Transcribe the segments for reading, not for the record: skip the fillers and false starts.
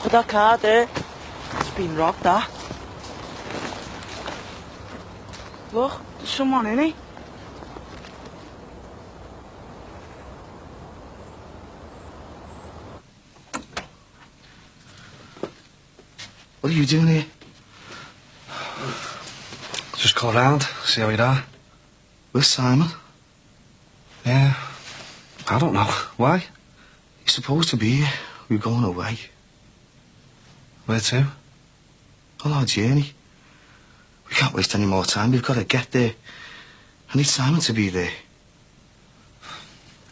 at that car there. It's been robbed, that. Look, there's someone in it. What are you doing here? Just call round, see how you are. Where's Simon? Yeah, I don't know. Why? He's supposed to be here. We're going away. Where to? On our journey. We can't waste any more time. We've got to get there. I need Simon to be there.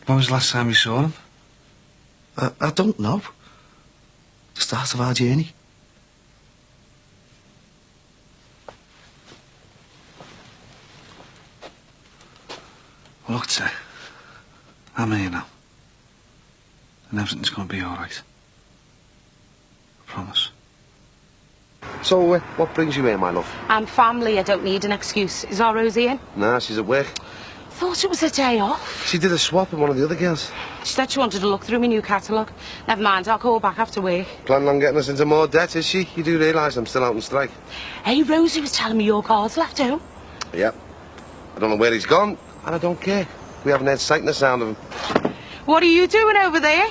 When was the last time you saw him? I don't know. The start of our journey. Well, look, Ted, I'm here now. And everything's going to be all right. I promise. So, what brings you here, my love? I'm family, I don't need an excuse. Is our Rosie in? Nah, she's at work. Thought it was a day off. She did a swap with one of the other girls. She said she wanted to look through my new catalogue. Never mind, I'll call back after work. Planning on getting us into more debt, is she? You do realise I'm still out on strike? Hey, Rosie was telling me your car's left home. Yep. I don't know where he's gone, and I don't care. We haven't heard sight nor sound of him. What are you doing over there?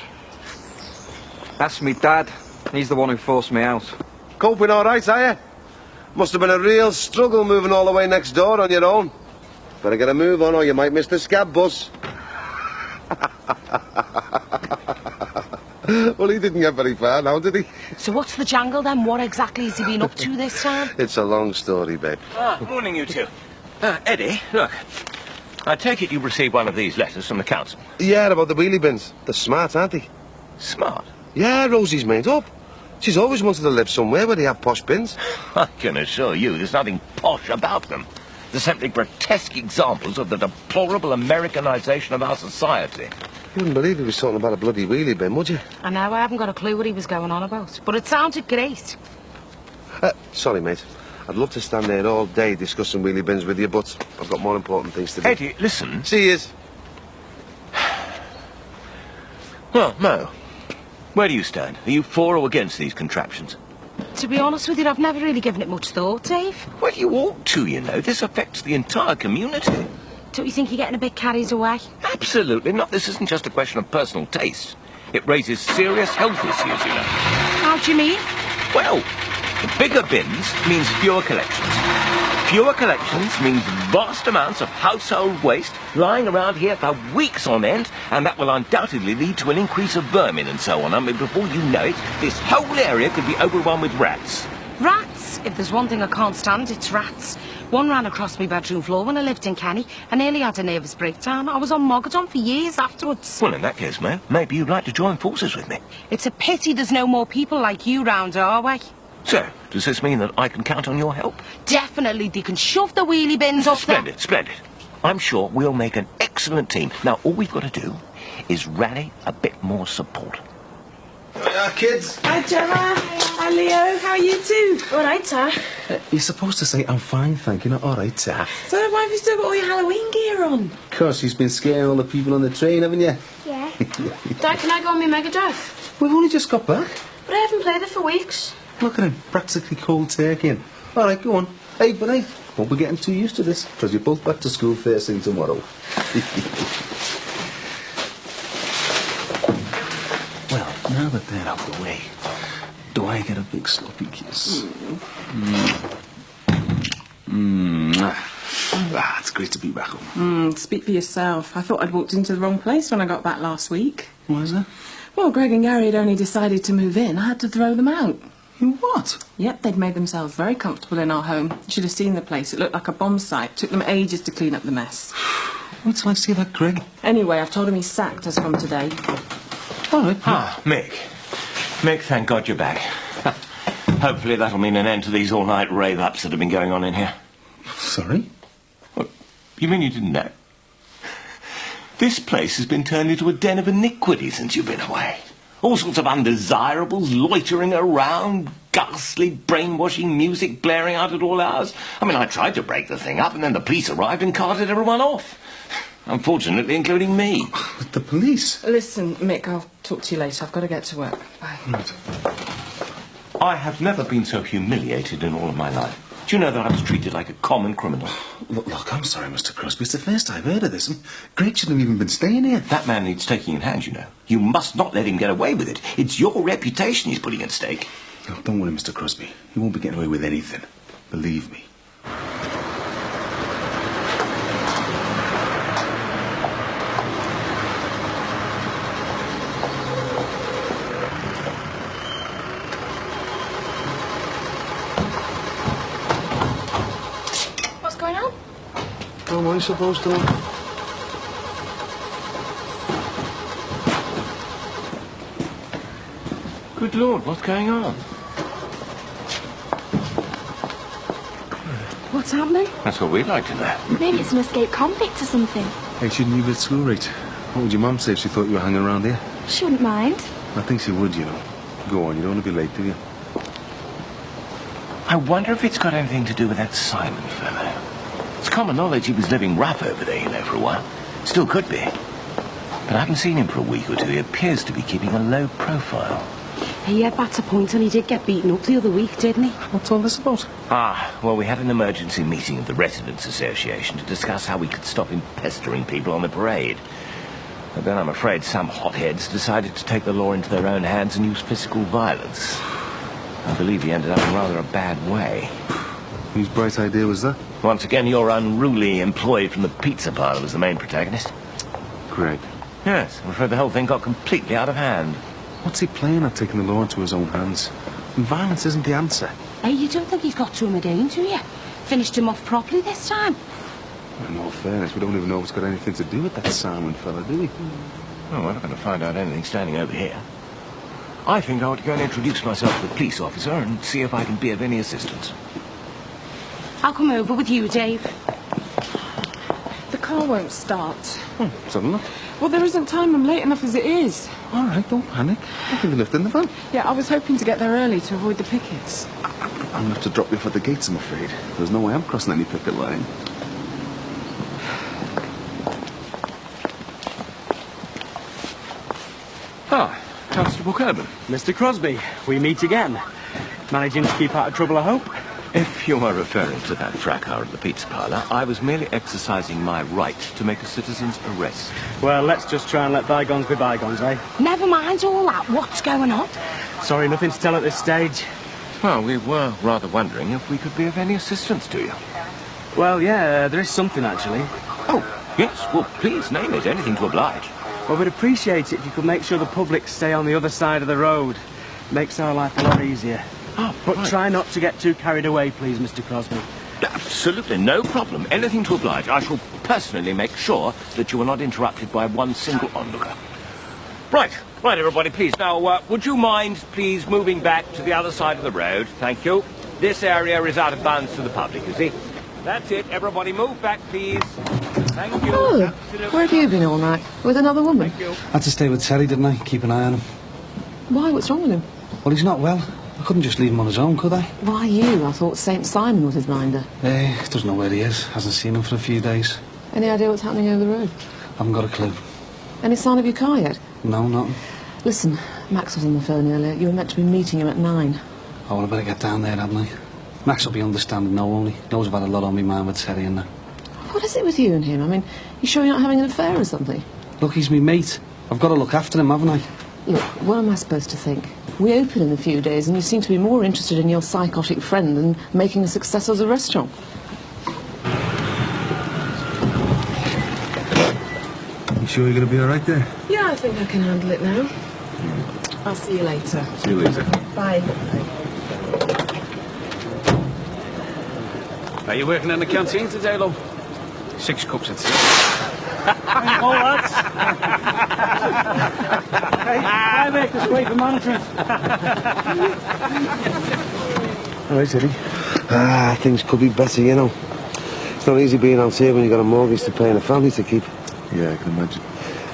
That's me dad. He's the one who forced me out. Coping all right, are you? Must have been a real struggle moving all the way next door on your own. Better get a move on or you might miss the scab bus. Well, he didn't get very far now, did he? So what's the jangle then? What exactly has he been up to this time? It's a long story, babe. Morning, you two. Eddie, look. I take it you received one of these letters from the council. Yeah, about the wheelie bins. They're smart, aren't they? Smart? Yeah, Rosie's made up. She's always wanted to live somewhere where they have posh bins. I can assure you there's nothing posh about them. They're simply grotesque examples of the deplorable Americanization of our society. You wouldn't believe he was talking about a bloody wheelie bin, would you? I know, I haven't got a clue what he was going on about. But it sounded great. Sorry, mate. I'd love to stand there all day discussing wheelie bins with you, but I've got more important things to do. Eddie, listen. See yous. Well, Mo, where do you stand? Are you for or against these contraptions? To be honest with you, I've never really given it much thought, Dave. Well, you ought to, you know. This affects the entire community. Don't you think you're getting a bit carried away? Absolutely not. This isn't just a question of personal taste. It raises serious health issues, you know. How do you mean? Well, bigger bins means fewer collections. Fewer collections means vast amounts of household waste lying around here for weeks on end, and that will undoubtedly lead to an increase of vermin and so on. I mean, before you know it, this whole area could be overrun with rats. Rats? If there's one thing I can't stand, it's rats. One ran across my bedroom floor when I lived in Kenny. I nearly had a nervous breakdown. I was on Mogadon for years afterwards. Well, in that case, Mo, maybe you'd like to join forces with me. It's a pity there's no more people like you round our way. So, does this mean that I can count on your help? Definitely, they can shove the wheelie bins up there. Splendid, splendid. I'm sure we'll make an excellent team. Now, all we've got to do is rally a bit more support. Kids. Hi, Gemma. Hi, Leo. How are you two? All right, sir. You're supposed to say, I'm fine, thank you, not all right, sir. So why have you still got all your Halloween gear on? Because you've been scaring all the people on the train, haven't you? Yeah. Dad, can I go on my Mega Drive? We've only just got back. But I haven't played it for weeks. Look at him, practically cold turkey. All right, go on. Hey, but hey, won't be getting too used to this, because you're both back to school first thing tomorrow. Well, now that they're out of the way, do I get a big sloppy kiss? Ah, it's great to be back home. Speak for yourself. I thought I'd walked into the wrong place when I got back last week. Why is that? Well, Greg and Gary had only decided to move in. I had to throw them out. You what? Yep, they'd made themselves very comfortable in our home. You should have seen the place. It looked like a bomb site. Took them ages to clean up the mess. Wait till I see that, Greg. Anyway, I've told him he's sacked as from today. All right. Mick. Mick, thank God you're back. Hopefully that'll mean an end to these all-night rave-ups that have been going on in here. Sorry? What? You mean you didn't know? This place has been turned into a den of iniquity since you've been away. All sorts of undesirables loitering around, ghastly brainwashing music blaring out at all hours. I mean, I tried to break the thing up, and then the police arrived and carted everyone off. Unfortunately, including me. The police? Listen, Mick, I'll talk to you later. I've got to get to work. Bye. Right. I have never been so humiliated in all of my life. Do you know that I was treated like a common criminal? Look, I'm sorry, Mr. Crosby. It's the first I've heard of this. And Greg shouldn't have even been staying here. That man needs taking in hand, you know. You must not let him get away with it. It's your reputation he's putting at stake. Look, don't worry, Mr. Crosby. He won't be getting away with anything. Believe me. What's going on? How am I supposed to know? Good Lord, what's going on? What's happening? That's what we'd like to know. Maybe it's an escaped convict or something. Hey, shouldn't you be at school, right? What would your mum say if she thought you were hanging around here? She wouldn't mind. I think she would, you know. Go on, you don't want to be late, do you? I wonder if it's got anything to do with that Simon fellow. It's common knowledge he was living rough over there, you know, for a while. Still could be. But I haven't seen him for a week or two. He appears to be keeping a low profile. He had that to point, and he did get beaten up the other week, didn't he? What's all this about? Well, we had an emergency meeting of the Residents' Association to discuss how we could stop him pestering people on the parade. But then I'm afraid some hotheads decided to take the law into their own hands and use physical violence. I believe he ended up in rather a bad way. Whose bright idea was that? Once again, your unruly employee from the pizza parlour was the main protagonist. Greg. Yes, I'm afraid the whole thing got completely out of hand. What's he playing at, taking the law into his own hands? And violence isn't the answer. Hey, you don't think he's got to him again, do you? Finished him off properly this time. In all fairness, we don't even know if it's got anything to do with that Simon fella, do we? Oh, we're not going to find out anything standing over here. I think I ought to go and introduce myself to the police officer and see if I can be of any assistance. I'll come over with you, Dave. The car won't start. Let's have a look. Well, there isn't time. I'm late enough as it is. All right, don't panic. I can be left in the van. Yeah, I was hoping to get there early to avoid the pickets. I'm going to have to drop you off at the gates, I'm afraid. There's no way I'm crossing any picket line. Ah, Constable Coburn. Mr. Crosby, we meet again. Managing to keep out of trouble, I hope? If you are referring to that fracas at the pizza parlour, I was merely exercising my right to make a citizen's arrest. Well, let's just try and let bygones be bygones, eh? Never mind all that. What's going on? Sorry, nothing to tell at this stage. Well, we were rather wondering if we could be of any assistance to you. Well, yeah, there is something, actually. Oh, yes, well, please name it. Anything to oblige. Well, we'd appreciate it if you could make sure the public stay on the other side of the road. Makes our life a lot easier. Oh, But right. try not to get too carried away, please, Mr. Crosby. Absolutely, no problem. Anything to oblige. I shall personally make sure that you are not interrupted by one single onlooker. Right, everybody, please. Now, would you mind, please, moving back to the other side of the road? Thank you. This area is out of bounds to the public, you see. That's it. Everybody move back, please. Thank you. Oh, Absolutely. where have you been all night? With another woman? Thank you. I had to stay with Terry, didn't I? Keep an eye on him. Why? What's wrong with him? Well, he's not well. I couldn't just leave him on his own, could I? Why you? I thought St. Simon was his minder. Doesn't know where he is. Hasn't seen him for a few days. Any idea what's happening over the road? Haven't got a clue. Any sign of your car yet? No, nothing. Listen, Max was on the phone earlier. You were meant to be meeting him at 9. Oh, well, I better get down there, hadn't I? Max will be understanding now only. Knows I've had a lot on my mind with Terry and that. What is it with you and him? I mean, you sure you're not having an affair or something? Look, he's me mate. I've got to look after him, haven't I? Look, what am I supposed to think? We open in a few days and you seem to be more interested in your psychotic friend than making a success as a restaurant. You sure you're going to be all right there? Yeah, I think I can handle it now. I'll see you later. See you later. Bye. Are you working in the canteen today, love? 6 cups at 6. Oh, lads. Hey, I make this way for management. All right, Eddie. Things could be better, you know. It's not easy being out here when you've got a mortgage to pay and a family to keep. Yeah, I can imagine.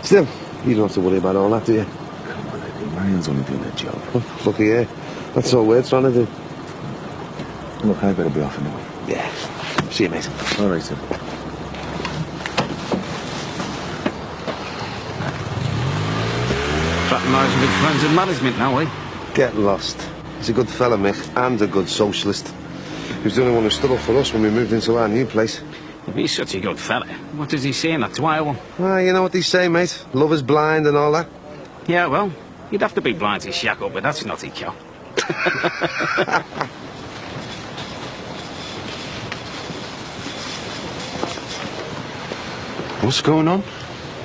Still, you don't have to worry about all that, do you? Come on, Eddie. Marion's only doing her job. Looky here. That's all we're trying to do. Look, I better be off anyway. Yeah. See you, mate. All right, sir. Fraternising with friends in management now, eh? Get lost. He's a good fella, Mick, and a good socialist. He was the only one who stood up for us when we moved into our new place. If he's such a good fella, what does he say in that Dwyer one? Ah, you know what they say, mate. Love is blind and all that. Yeah, well, you'd have to be blind to shack up with that snotty cow. What's going on?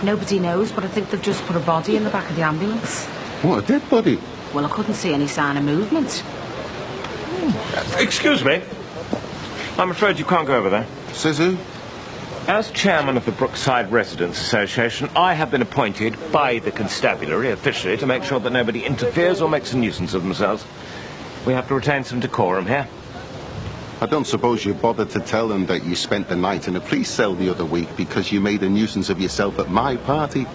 Nobody knows, but I think they've just put a body in the back of the ambulance. What, a dead body? Well, I couldn't see any sign of movement. Excuse me. I'm afraid you can't go over there. Says who? As chairman of the Brookside Residents Association, I have been appointed by the constabulary officially to make sure that nobody interferes or makes a nuisance of themselves. We have to retain some decorum here. I don't suppose you bothered to tell them that you spent the night in a police cell the other week because you made a nuisance of yourself at my party.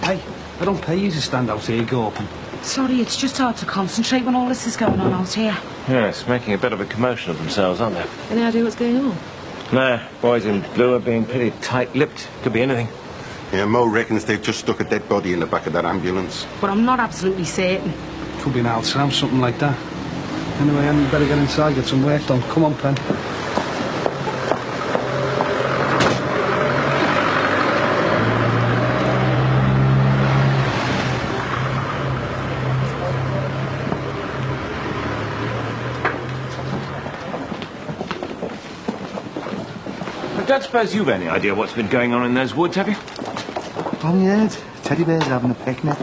Hey, I don't pay you to stand out here gawping. Sorry, it's just hard to concentrate when all this is going on out here. Yes, making a bit of a commotion of themselves, aren't they? Any idea what's going on? No, boys in blue are being pretty tight-lipped. Could be anything. Yeah, Mo reckons they've just stuck a dead body in the back of that ambulance. But I'm not absolutely certain. Could be an old tram, something like that. Anyway, I better get inside, get some work done. Come on, Pen. I don't suppose you've any idea what's been going on in those woods, have you? Only heard. Teddy bears having a picnic.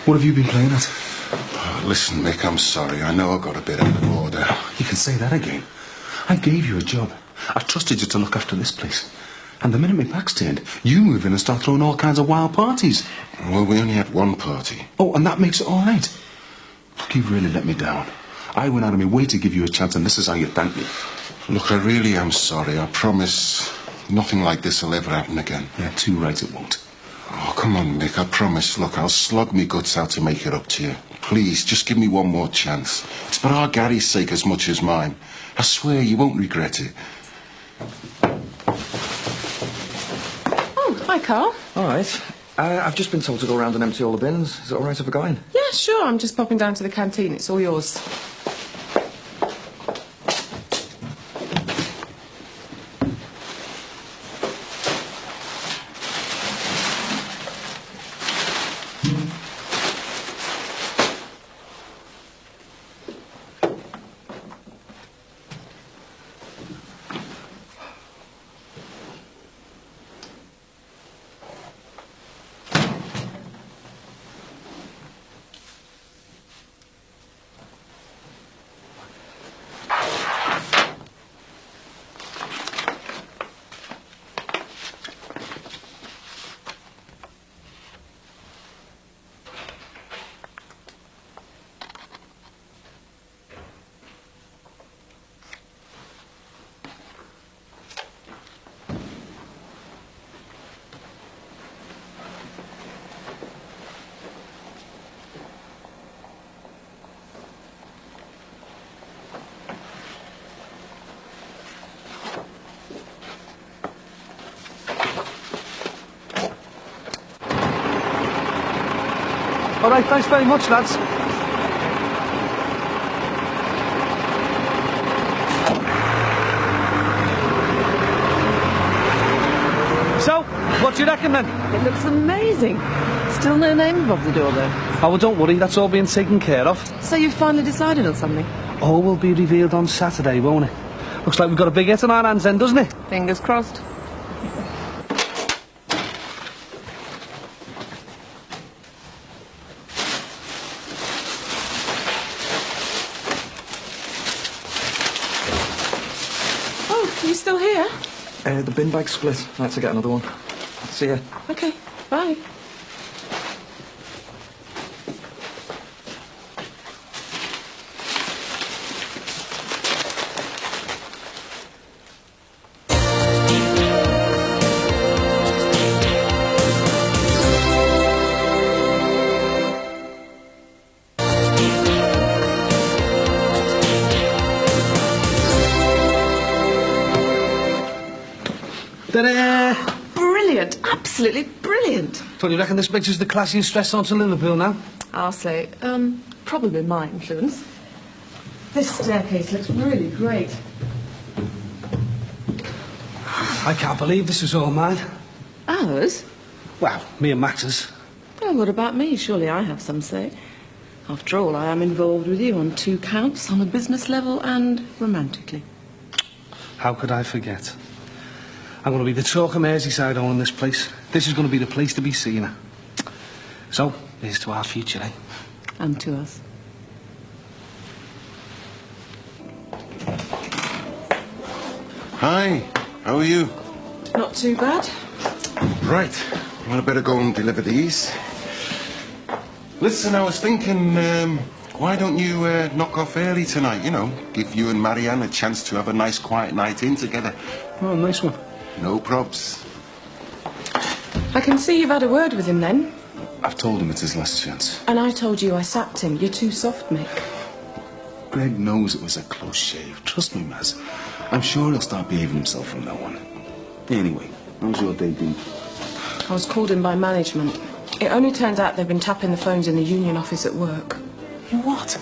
What have you been playing at? Oh, listen, Mick, I'm sorry. I know I got a bit out of order. You can say that again. I gave you a job. I trusted you to look after this place. And the minute my back's turned, you move in and start throwing all kinds of wild parties. Well, we only had one party. Oh, and that makes it all right. Look, you've really let me down. I went out of my way to give you a chance, and this is how you thank me. Look, I really am sorry. I promise nothing like this will ever happen again. Yeah, too right it won't. Oh, come on, Mick. I promise. Look, I'll slog me guts out to make it up to you. Please, just give me one more chance. It's for our Gary's sake as much as mine. I swear you won't regret it. Oh, hi, Carl. All right. I've just been told to go around and empty all the bins. Is it all right if I go in? Yeah, sure. I'm just popping down to the canteen. It's all yours. All right, thanks very much, lads. So, what do you reckon then? It looks amazing. Still no name above the door, though. Oh, well, don't worry, that's all being taken care of. So you've finally decided on something? All will be revealed on Saturday, won't it? Looks like we've got a big hit on our hands then, doesn't it? Fingers crossed. Oh, are you still here? The bin bag split. I had to get another one. See ya. Okay, bye. Ta-da! brilliant. Absolutely brilliant. Don't you reckon this makes us the classiest restaurant in Liverpool now? I'll say, probably my influence. This staircase looks really great. I can't believe this is all mine. Ours? Well, me and Max's. Well, what about me? Surely I have some say. After all, I am involved with you on 2 counts, on a business level and romantically. How could I forget? I'm going to be the talk of Merseyside owning this place. This is going to be the place to be seen. So, here's to our future, eh? And to us. Hi, how are you? Not too bad. Right, well, I better go and deliver these. Listen, I was thinking, why don't you knock off early tonight, you know? Give you and Marianne a chance to have a nice quiet night in together. Oh, nice one. No probs. I can see you've had a word with him then. I've told him it's his last chance. And I told you I sacked him. You're too soft, Mick. Greg knows it was a close shave. Trust me, Maz. I'm sure he'll start behaving himself from now on. Anyway, how's your day been? I was called in by management. It only turns out they've been tapping the phones in the union office at work. You what?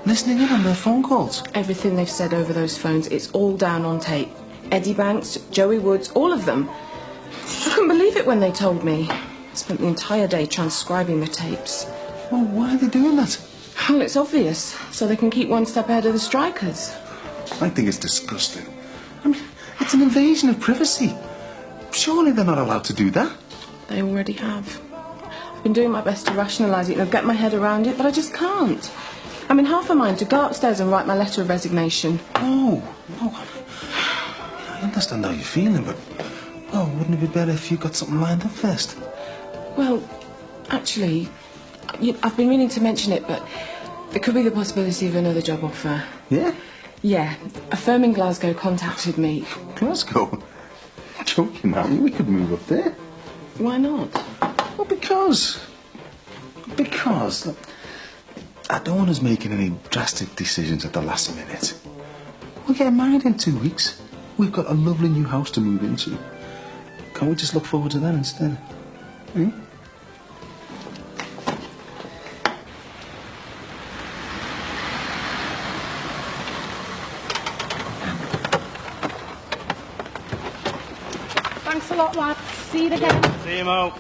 Listening in on their phone calls? Everything they've said over those phones, it's all down on tape. Eddie Banks, Joey Woods, all of them. I couldn't believe it when they told me. I spent the entire day transcribing the tapes. Well, why are they doing that? Well, it's obvious. So they can keep one step ahead of the strikers. I think it's disgusting. I mean, it's an invasion of privacy. Surely they're not allowed to do that. They already have. I've been doing my best to rationalise it and get my head around it, but I just can't. I'm in half a mind to go upstairs and write my letter of resignation. Oh, I understand how you're feeling, but, well, wouldn't it be better if you got something lined up first? Well, actually, I've been meaning to mention it, but there could be the possibility of another job offer. Yeah? Yeah, a firm in Glasgow contacted me. Glasgow? Joking, aren't you? We could move up there. Why not? Well, because look, I don't want us making any drastic decisions at the last minute. We're getting married in 2 weeks. We've got a lovely new house to move into. Can't we just look forward to that instead? Hmm? Thanks a lot, lads. See you again. See you, Mo.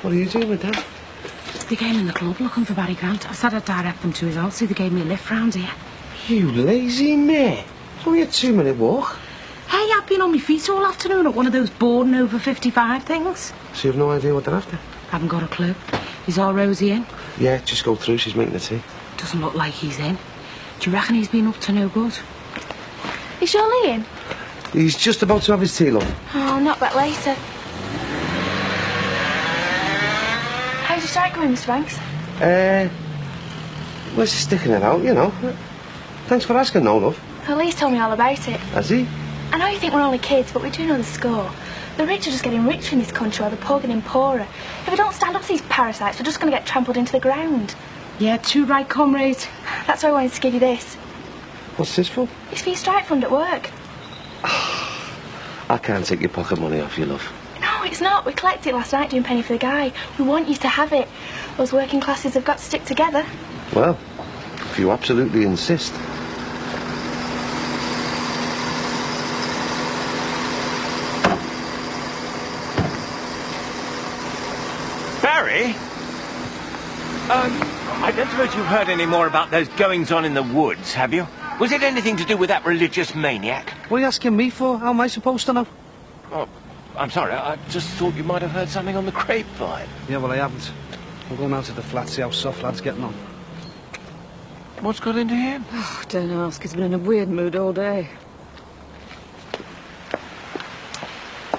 What are you doing with Dad? They came in the club looking for Barry Grant. I said I'd direct them to his house, so they gave me a lift round here. You lazy mare. It's only a 2-minute walk. Hey, I've been on my feet all afternoon at one of those boarding over 55 things. So you've no idea what they're after? Haven't got a clue. Is our Rosie in? Yeah, just go through. She's making the tea. Doesn't look like he's in. Do you reckon he's been up to no good? Is Surely in? He's just about to have his tea, love. Oh, not back later. How's your strike going, Mr. Banks? We're sticking it out, you know. Thanks for asking, no, love. Well, Lee's told me all about it. Has he? I know you think we're only kids, but we do know the score. The rich are just getting richer in this country while the poor getting poorer. If we don't stand up to these parasites, we're just going to get trampled into the ground. Yeah, too right, comrade. That's why I wanted to give you this. What's this for? It's for your strike fund at work. I can't take your pocket money off you, love. No, it's not. We collected it last night doing Penny for the Guy. We want you to have it. Those working classes have got to stick together. Well, if you absolutely insist. Barry? I don't suppose you've heard any more about those goings-on in the woods, have you? Was it anything to do with that religious maniac? What are you asking me for? How am I supposed to know? Oh, I'm sorry, I just thought you might have heard something on the grapevine. Yeah, well, I haven't. I'm going out to the flat, see how soft lad's getting on. What's got into him? Oh, don't ask. He's been in a weird mood all day.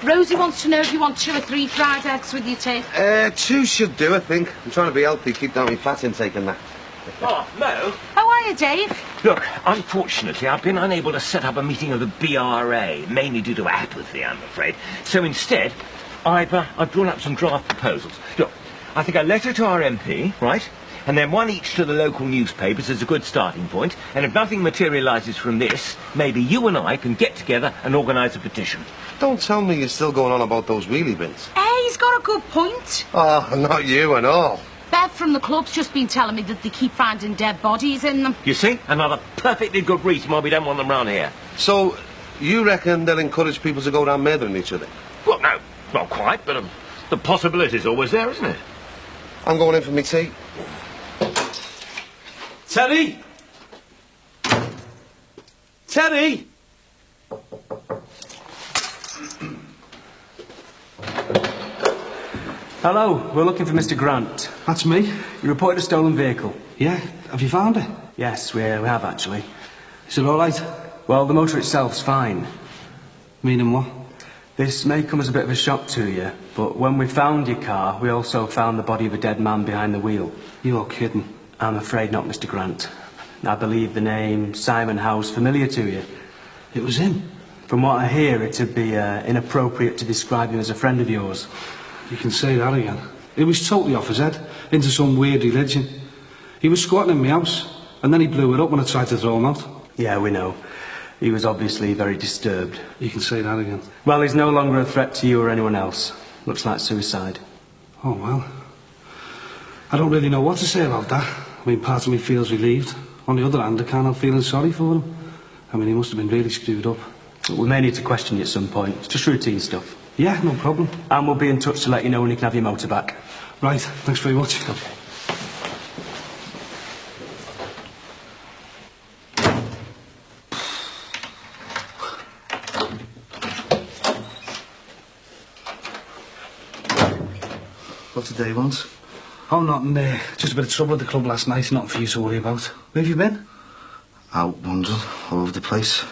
Rosie wants to know if you want 2 or 3 fried eggs with your tea. 2 should do, I think. I'm trying to be healthy, keep down my fat intake and that. Oh, Mo? How are you, Dave? Look, unfortunately, I've been unable to set up a meeting of the BRA, mainly due to apathy, I'm afraid. So instead, I've drawn up some draft proposals. Look, I think a letter to our MP, right? and then one each to the local newspapers as a good starting point, and if nothing materialises from this, maybe you and I can get together and organise a petition. Don't tell me you're still going on about those wheelie bins. Hey, he's got a good point. Oh, not you and all. Bev from the club's just been telling me that they keep finding dead bodies in them. You see? Another perfectly good reason why we don't want them round here. So, you reckon they'll encourage people to go around murdering each other? Well, no, not quite, but the possibility's always there, isn't it? I'm going in for me tea. Terry! Terry! Hello, we're looking for Mr. Grant. That's me. You reported a stolen vehicle. Yeah, have you found it? Yes, we have actually. Is it all right? Well, the motor itself's fine. Meaning what? This may come as a bit of a shock to you, but when we found your car, we also found the body of a dead man behind the wheel. You're kidding. I'm afraid not, Mr. Grant. I believe the name Simon Howe's familiar to you. It was him. From what I hear, it'd be inappropriate to describe him as a friend of yours. You can say that again. It was totally off his head, into some weird religion. He was squatting in my house, and then he blew it up when I tried to throw him out. Yeah, we know. He was obviously very disturbed. You can say that again. Well, he's no longer a threat to you or anyone else. Looks like suicide. Oh, well. I don't really know what to say about that. I mean, part of me feels relieved. On the other hand, I can't help feeling sorry for him. I mean, he must have been really screwed up. But we may need to question you at some point. It's just routine stuff. Yeah, no problem. And we'll be in touch to let you know when you can have your motor back. Right, thanks very much. Okay. What did they want? Oh, nothing there. Just a bit of trouble at the club last night. Nothing for you to worry about. Where have you been? Out wandering all over the place.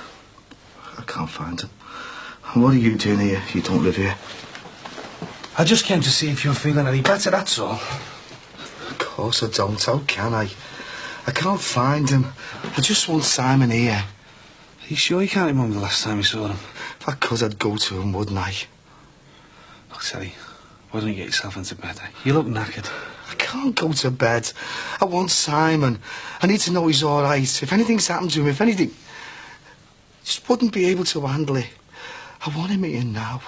I can't find him. And what are you doing here? You don't live here. I just came to see if you were feeling any better, that's all. Of course I don't. How can I? I can't find him. I just want Simon here. Are you sure you can't remember the last time you saw him? If I could, I'd go to him, wouldn't I? Look, Terry, why don't you get yourself into bed? You look knackered. I can't go to bed. I want Simon. I need to know he's all right. If anything's happened to him, if anything... just wouldn't be able to handle it. I want him here now.